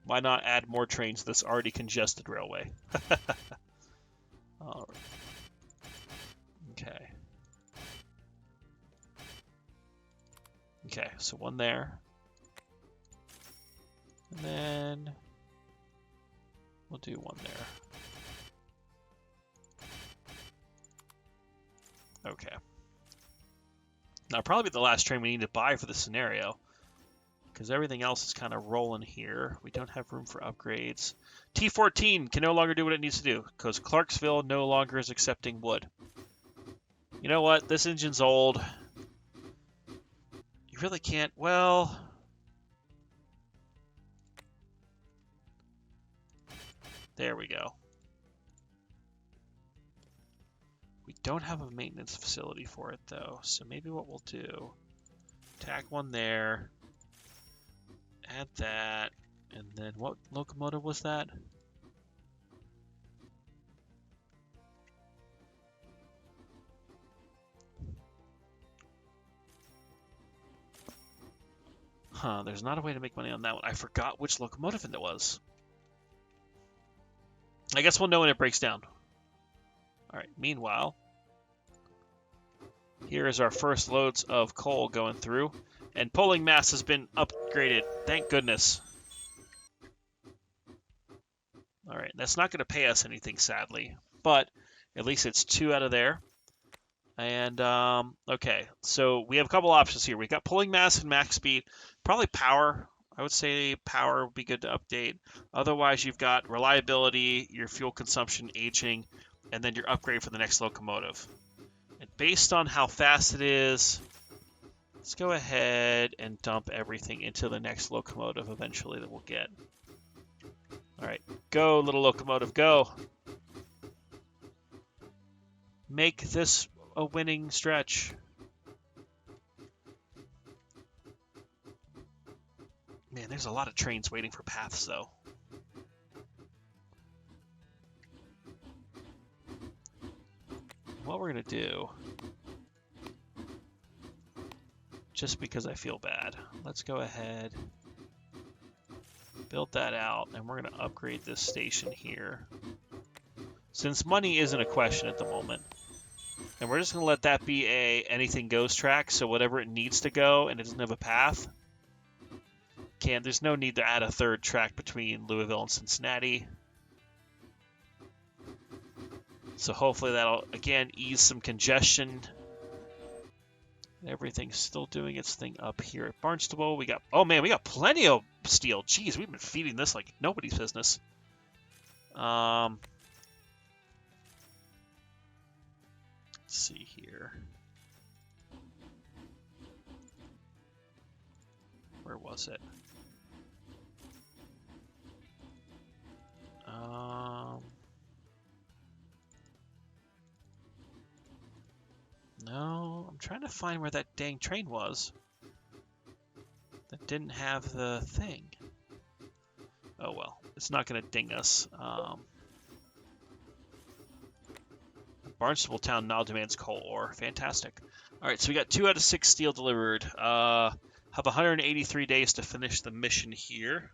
Why not add more trains to this already congested railway? All right. Okay. Okay, so one there. And then we'll do one there. Okay. Now, probably the last train we need to buy for the scenario, because everything else is kind of rolling here. We don't have room for upgrades. T14 can no longer do what it needs to do, because Clarksville no longer is accepting wood. You know what? This engine's old. You really can't... Well... There we go. We don't have a maintenance facility for it, though, so maybe what we'll do... Tack one there. Add that. And then what locomotive was that? Huh, there's not a way to make money on that one. I forgot which locomotive it was. I guess we'll know when it breaks down. Alright, meanwhile, here is our first loads of coal going through. And polling mass has been upgraded. Thank goodness. Alright, that's not going to pay us anything, sadly. But at least it's 2 out of there. And, okay, so we have a couple options here. We've got polling mass and max speed. Probably power. I would say power would be good to update. Otherwise, you've got reliability, your fuel consumption, aging, and then your upgrade for the next locomotive. And based on how fast it is, let's go ahead and dump everything into the next locomotive eventually that we'll get. All right, go, little locomotive, go. Make this a winning stretch. Man, there's a lot of trains waiting for paths, though. What we're going to do, just because I feel bad, let's go ahead, build that out, and we're going to upgrade this station here. Since money isn't a question at the moment, and we're just going to let that be a anything goes track, so whatever it needs to go and it doesn't have a path, there's no need to add a third track between Louisville and Cincinnati. So hopefully that'll, again, ease some congestion. Everything's still doing its thing up here at Barnstable. We got, oh man, we got plenty of steel. Jeez, we've been feeding this like nobody's business. Let's see here. Where was it? No, I'm trying to find where that dang train was. That didn't have the thing. Oh well, it's not going to ding us. Barnstable Town now demands coal ore. Fantastic. All right, so we got 2 out of 6 steel delivered. Have 183 days to finish the mission here.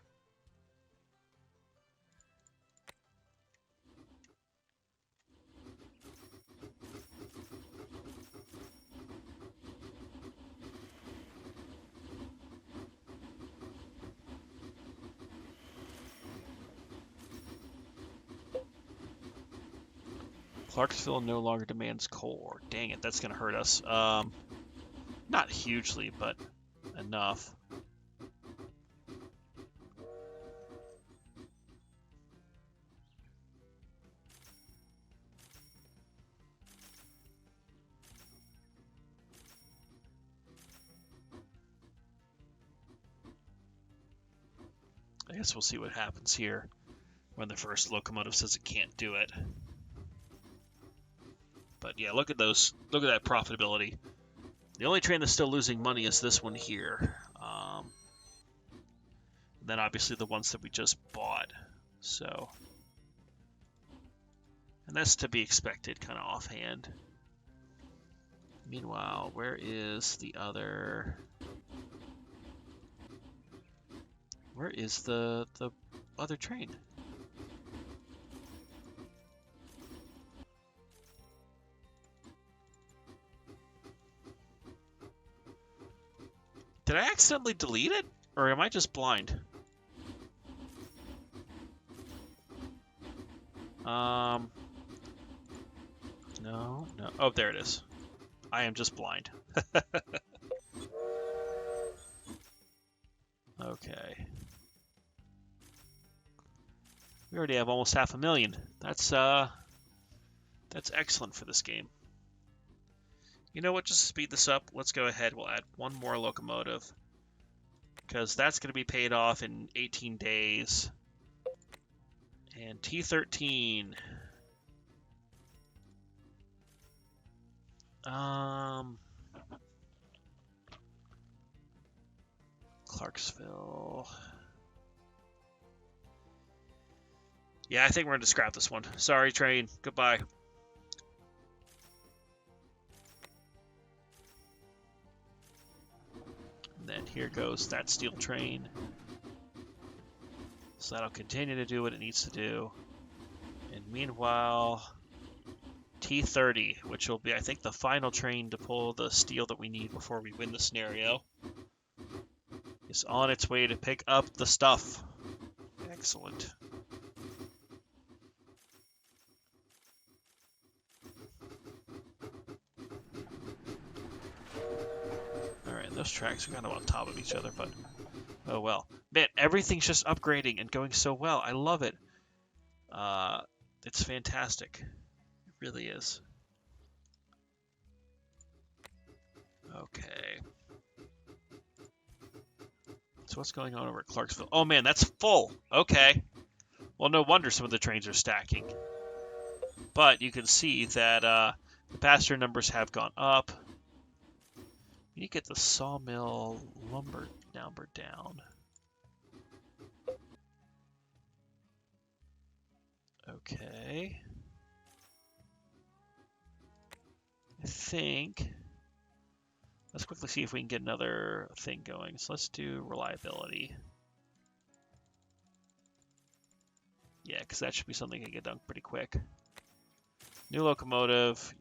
Clarksville no longer demands coal ore. Dang it, that's going to hurt us. Not hugely, but enough. I guess we'll see what happens here when the first locomotive says it can't do it. But yeah, look at those. Look at that profitability. The only train that's still losing money is this one here. Then obviously the ones that we just bought. So, and that's to be expected, kind of offhand. Meanwhile, where is the other? Where is the other train? Did I accidentally delete it? Or am I just blind? No. Oh, there it is. I am just blind. Okay. We already have almost 500,000. That's excellent for this game. You know what, just to speed this up, let's go ahead, we'll add one more locomotive. Because that's going to be paid off in 18 days. And T13. Clarksville. Yeah, I think we're going to scrap this one. Sorry, train. Goodbye. And then here goes that steel train. So that'll continue to do what it needs to do. And meanwhile, T30, which will be, I think, the final train to pull the steel that we need before we win the scenario, is on its way to pick up the stuff. Excellent. Alright, those tracks are kind of on top of each other, but oh well. Man, everything's just upgrading and going so well. I love it. It's fantastic. It really is. Okay. So what's going on over at Clarksville? Oh man, that's full. Okay. Well, no wonder some of the trains are stacking. But you can see that the passenger numbers have gone up. You get the sawmill lumber number down. Okay. I think... Let's quickly see if we can get another thing going. So let's do reliability. Yeah, because that should be something that can get done pretty quick. New locomotive.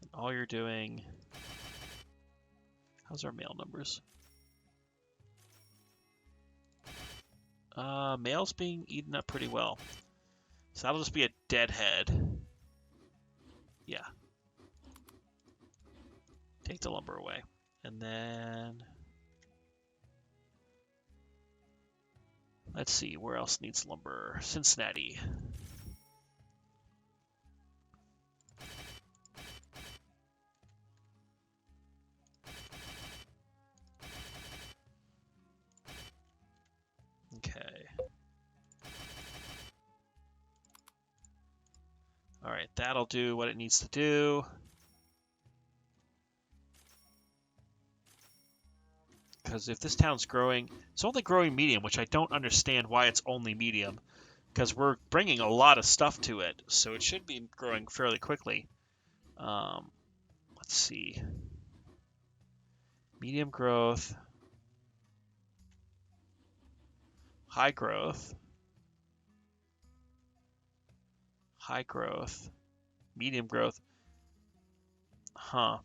And all you're doing... How's our mail numbers? Mail's being eaten up pretty well. So that'll just be a deadhead. Yeah. Take the lumber away. And then... Let's see, where else needs lumber? Cincinnati. Okay. Alright, that'll do what it needs to do. Because if this town's growing, it's only growing medium, which I don't understand why it's only medium. Because we're bringing a lot of stuff to it, so it should be growing fairly quickly. Let's see. Medium growth. High growth. High growth. Medium growth. Huh.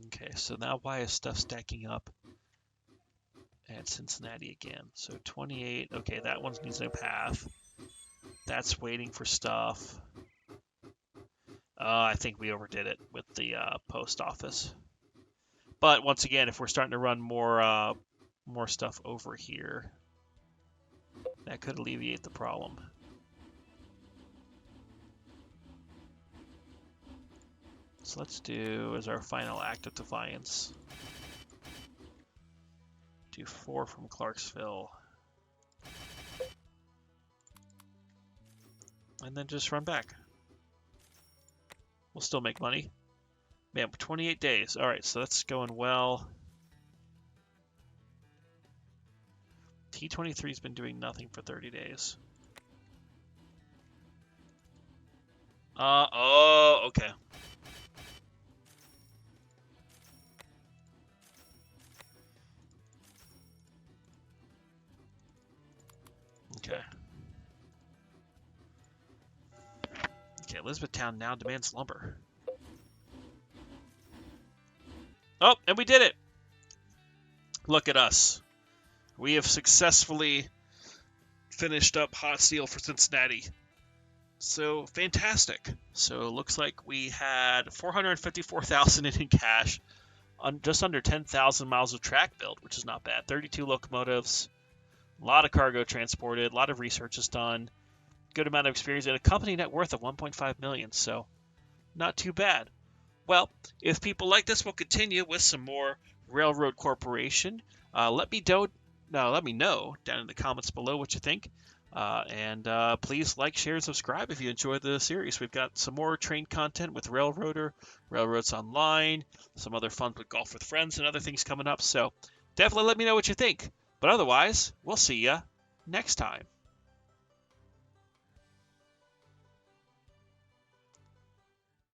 Okay, so now why is stuff stacking up at Cincinnati again? So 28, okay, that one needs no path. That's waiting for stuff. I think we overdid it with the post office. But once again, if we're starting to run more stuff over here, that could alleviate the problem. So let's do, as our final act of defiance, do 4 from Clarksville. And then just run back. We'll still make money. Man, 28 days. All right, so that's going well. T23's been doing nothing for 30 days. Oh, okay. Okay. Okay, Elizabethtown now demands lumber. Oh, and we did it! Look at us. We have successfully finished up hot steel for Cincinnati. So, fantastic. So, it looks like we had $454,000 in cash, on just under 10,000 miles of track built, which is not bad. 32 locomotives, a lot of cargo transported, a lot of research is done, good amount of experience, and a company net worth of $1.5 million. So, not too bad. Well, if people like this, we'll continue with some more Railroad Corporation. Let me know down in the comments below what you think. And please like, share, and subscribe if you enjoyed the series. We've got some more train content with Railroader, Railroads Online, some other fun with Golf with Friends, and other things coming up. So definitely let me know what you think. But otherwise, we'll see ya next time.